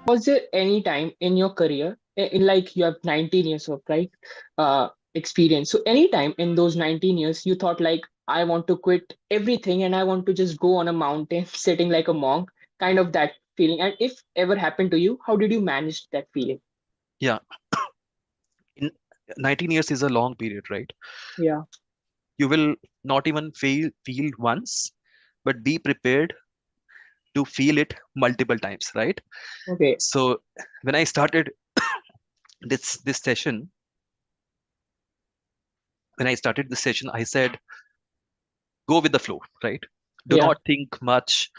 Was there any time in your career, like you have 19 years of right experience, so any time in those 19 years you thought like I want to quit everything and I want to just go on a mountain sitting like a monk, kind of that feeling? And if ever happened to you, how did you manage that feeling? Yeah, in 19 years is a long period, right? Yeah. You will not even feel once, but be prepared to feel it multiple times, right? Okay. So when I started this session, when I started this session, I said, go with the flow, right? Do Yeah. not think much.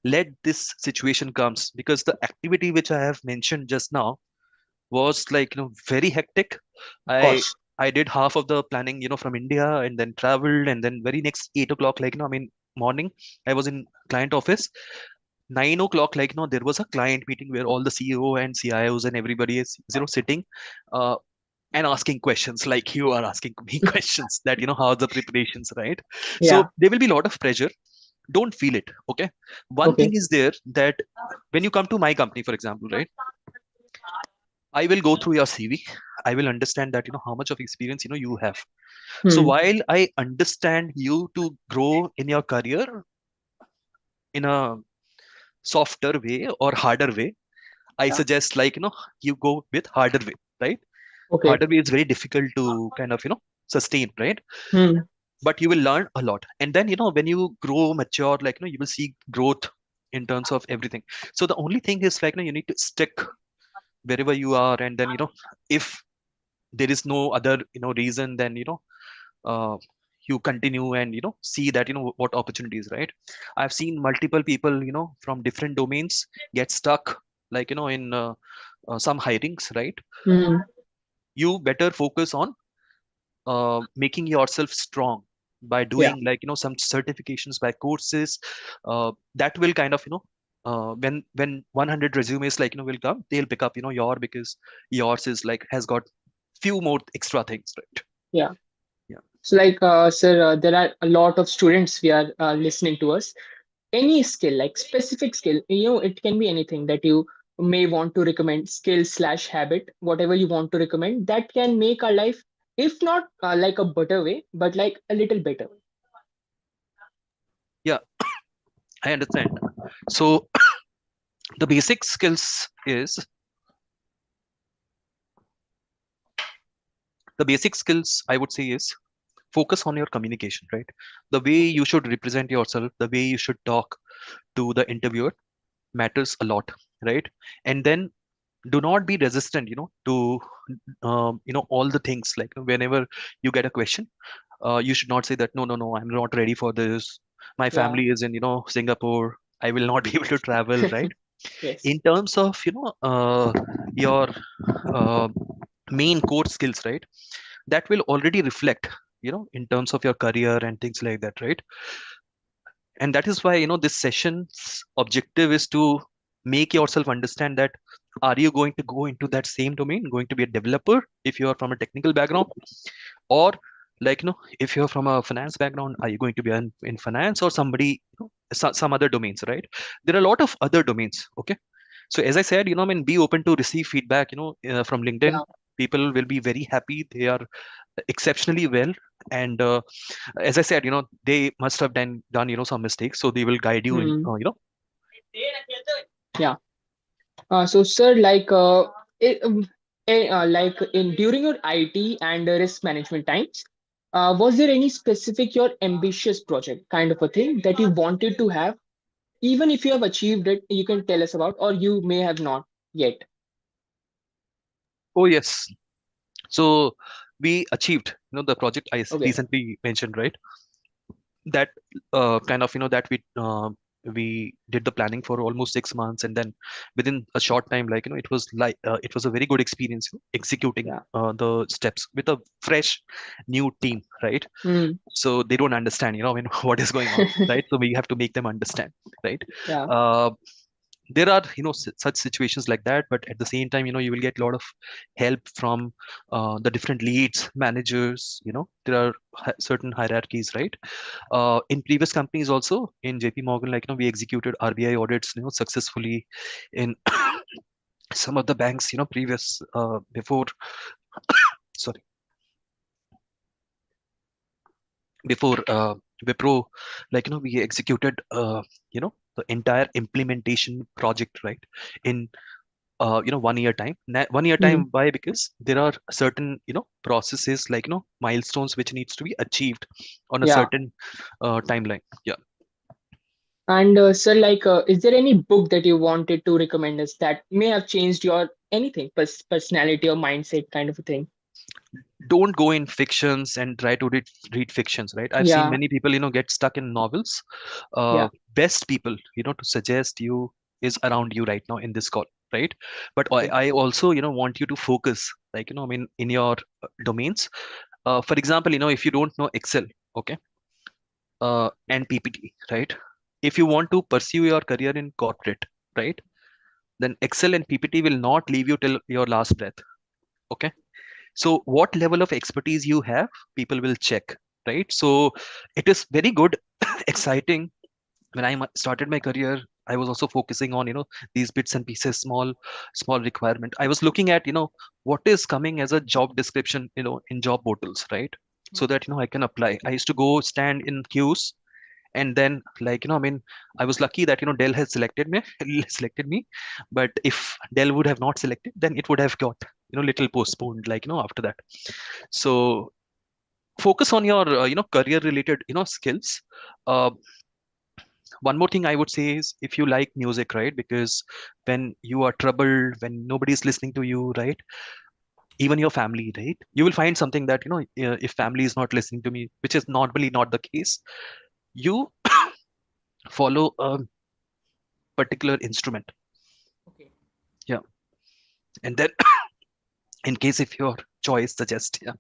Let this situation comes, because the activity which I have mentioned just now was like, very hectic. Of I course. I did half of the planning, from India, and then traveled, and then very next 8 o'clock, like, morning, I was in client office. 9 o'clock, like, there was a client meeting where all the CEO and CIOs and everybody is, sitting, uh, and asking questions like you are asking me questions, that, how the preparations, right? So Yeah. there will be a lot of pressure. Don't feel it. Okay. One thing Okay. is there, that when you come to my company, for example, right, I will go through your CV. I will understand that, how much of experience, you have. So Hmm. while I understand you to grow in your career in a softer way or harder way, I Yeah. suggest, like, you go with harder way, right? Okay. Harder way is very difficult to kind of, sustain, right? Hmm. But you will learn a lot, and then, when you grow mature, like, you will see growth in terms of everything. So the only thing is, like, you need to stick wherever you are, and then, if there is no other, reason, then, uh, you continue, and, see that, what opportunities, right? I've seen multiple people, from different domains get stuck, like, in some hirings, right? Hmm. You better focus on making yourself strong by Yeah. doing, like, some certifications, by courses, that will kind of, when 100 resumes, like, will come, they'll pick up, because yours is like has got few more extra things, right? Yeah. Yeah. So like sir, there are a lot of students we are listening to us. Any skill, like specific skill, it can be anything that you may want to recommend, skill slash habit, whatever you want to recommend that can make our life, if not like a better way, but like a little better. Yeah, I understand. So the basic skills is the basic skills, I would say, is focus on your communication, right? The way Okay. you should represent yourself, the way you should talk to the interviewer matters a lot, right? And then do not be resistant, to all the things, like, whenever you get a question, you should not say that, no, no, no, I'm not ready for this. My Yeah. family is in, Singapore. I will not be able to travel, right? Yes. In terms of, your uh, main core skills, right, that will already reflect, in terms of your career and things like that, right? And that is why, this session's objective is to make yourself understand that, are you going to go into that same domain, going to be a developer if you are from a technical background, or, like, if you're from a finance background, are you going to be in finance, or somebody, some other domains, right? There are a lot of other domains. Okay. So as I said, be open to receive feedback, from LinkedIn. Yeah. People will be very happy. They are exceptionally well, and as I said, they must have done, some mistakes, so they will guide you in, Hmm. Yeah. So sir, like like in during your IT and risk management times, was there any specific your ambitious project kind of a thing that you wanted to have? Even if you have achieved it, you can tell us about, or you may have not yet. Oh yes. So we achieved, the project I Okay. recently mentioned, right? That kind of, that we did the planning for almost 6 months, and then within a short time, like, it was like, it was a very good experience, executing Yeah. the steps with a fresh new team, right? Hmm. So they don't understand, what is going on, right? So we have to make them understand, right? Yeah. uh, there are, such situations like that, but at the same time, you will get a lot of help from the different leads, managers. There are certain hierarchies, right? In previous companies also, in JP Morgan, like, we executed RBI audits, successfully in some of the banks, previous before sorry, before Wipro, we executed the entire implementation project, right, in 1 year time. 1 year Hmm. time, why? Because there are certain processes, milestones which needs to be achieved on a Yeah. certain timeline. Yeah. And sir, like, is there any book that you wanted to recommend us that may have changed your anything, personality or mindset kind of a thing? Don't go in fictions and try to read fictions, right? I've seen Yeah. many people get stuck in novels. Yeah. Best people to suggest you is around you right now in this call, right? But Okay. I also want you to focus, I mean, in your domains. For example, if you don't know Excel, okay, and PPT, right? If you want to pursue your career in corporate, right, then Excel and PPT will not leave you till your last breath. Okay. So what level of expertise you have, people will check, right? So it is very good, exciting. When I started my career, I was also focusing on these bits and pieces, small requirement. I was looking at what is coming as a job description in job portals, right? So Hmm. that I can apply. I used to go stand in queues, and then, I mean, I was lucky that Dell has selected me selected me. But if Dell would have not selected, then it would have got little postponed, after that. So focus on your career related skills. uh, One more thing I would say is, if you like music, right? Because when you are troubled, when nobody's listening to you, right, even your family, right, you will find something that if family is not listening to me, which is normally not the case, you follow a particular instrument. Okay. Yeah. And then, in case if your choice suggests, yeah,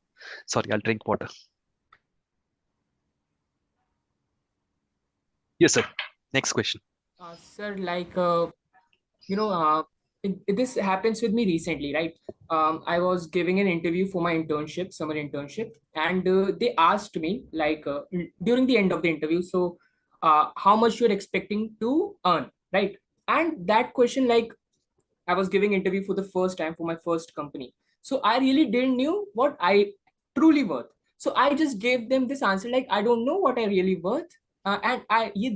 sorry, I'll drink water. Yes, sir. Next question. Sir, like, this happens with me recently, right? I was giving an interview for my internship, summer internship, and they asked me, like, during the end of the interview, so how much you're expecting to earn, right? And that question, like, I was giving interview for the first time for my first company. So I really didn't knew what I truly worth. So I just gave them this answer like I don't know what I really worth. And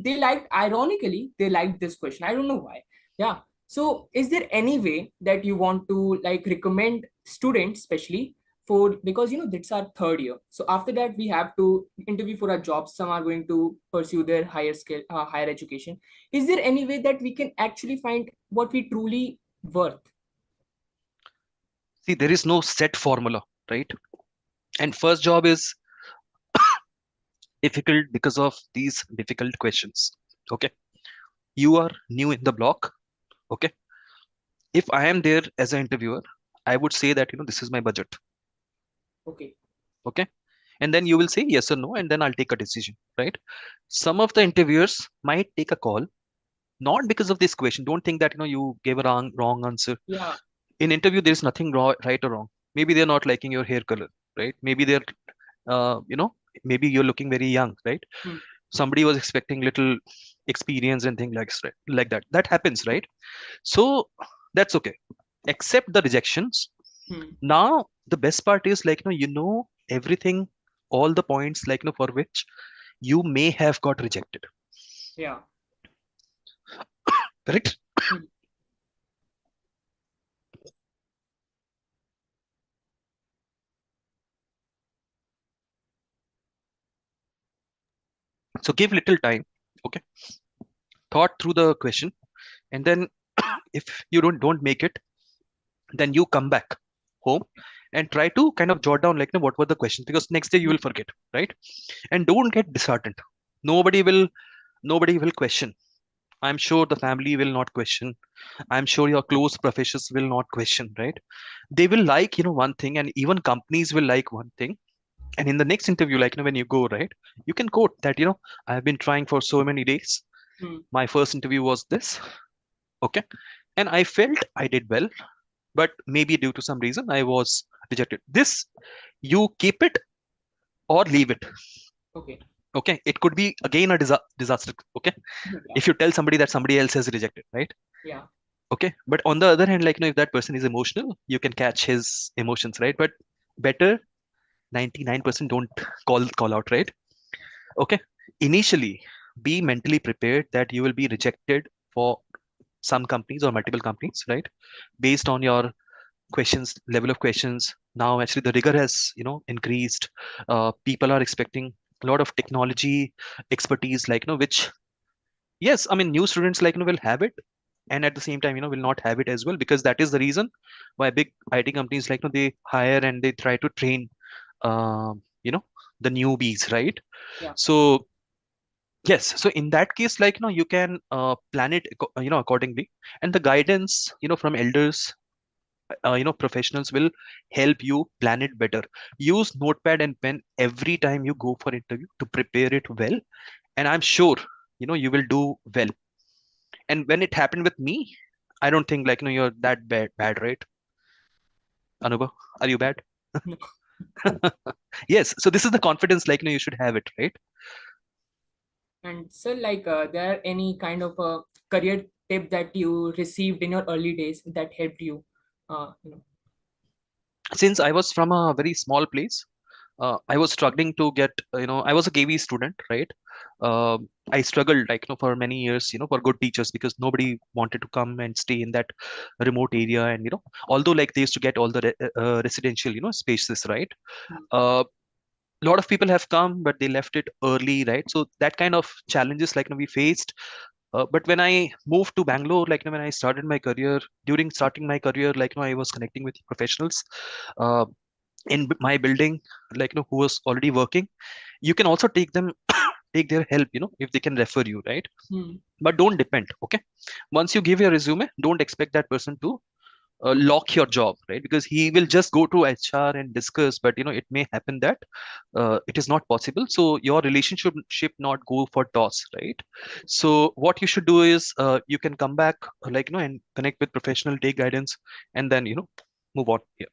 they liked, ironically they liked this question. I don't know why. Yeah. So is there any way that you want to like recommend students, especially for, because that's our third year. So after that we have to interview for our jobs. Some are going to pursue their higher skill, higher education. Is there any way that we can actually find what we truly worth? See, there is no set formula, right? And first job is difficult because of these difficult questions. Okay. You are new in the block. Okay. If I am there as an interviewer, I would say that this is my budget. Okay. Okay. And then you will say yes or no, and then I'll take a decision, right? Some of the interviewers might take a call, not because of this question. Don't think that you gave a wrong answer. Yeah. In interview, there's nothing wrong, right or wrong. Maybe they're not liking your hair color, right? Maybe they're uh, you know maybe you're looking very young, right? Hmm. Somebody was expecting little experience and things like that. That happens, right? So that's okay. Accept the rejections. Hmm. Now the best part is, everything, all the points, for which you may have got rejected. Yeah. Correct. Hmm. So give little time. Okay. Thought through the question, and then if you don't make it, then you come back home and try to kind of jot down, what were the questions, because next day you will forget, right? And don't get disheartened. Nobody will question. I'm sure the family will not question. I'm sure your close professors will not question, right? They will like, one thing, and even companies will like one thing. And in the next interview, when you go, right, you can quote that, I've been trying for so many days. Hmm. My first interview was this. Okay. And I felt I did well, but maybe due to some reason I was rejected. This, you keep it or leave it. Okay. Okay. It could be again a disaster. Okay. Yeah. If you tell somebody that somebody else has rejected, right? Yeah. Okay, but on the other hand, like if that person is emotional, you can catch his emotions, right? But better 99% don't call out, right? Okay, initially be mentally prepared that you will be rejected for some companies or multiple companies, right? Based on your questions, level of questions. Now actually the rigor has increased. People are expecting a lot of technology expertise, like which, yes, I mean, new students will have it, and at the same time will not have it as well, because that is the reason why big IT companies they hire and they try to train um, you know the newbies, right? Yeah. So yes, so in that case, you can plan it accordingly, and the guidance from elders, professionals will help you plan it better. Use notepad and pen every time you go for interview to prepare it well, and I'm sure you will do well. And when it happened with me, I don't think you're that bad, right, Anubha? Are you bad? No. Yes, so this is the confidence you should have it, right? And so, like, there are any kind of a career tip that you received in your early days that helped you? You know. Since I was from a very small place, I was struggling to get, I was a KV student, right? I struggled for many years, for good teachers, because nobody wanted to come and stay in that remote area. And, although they used to get all the residential, spaces, right? Mm. A lot of people have come, but they left it early, right? So that kind of challenges, we faced. But when I moved to Bangalore, when I started my career, during starting my career, I was connecting with professionals. Uh, in my building, who was already working. You can also take them take their help, if they can refer you, right? Mm. But don't depend. Okay, once you give your resume, don't expect that person to lock your job, right? Because he will just go to HR and discuss, but it may happen that it is not possible, so your relationship should not go for toss, right? So what you should do is, you can come back, and connect with professional, take guidance, and then move on. Yeah.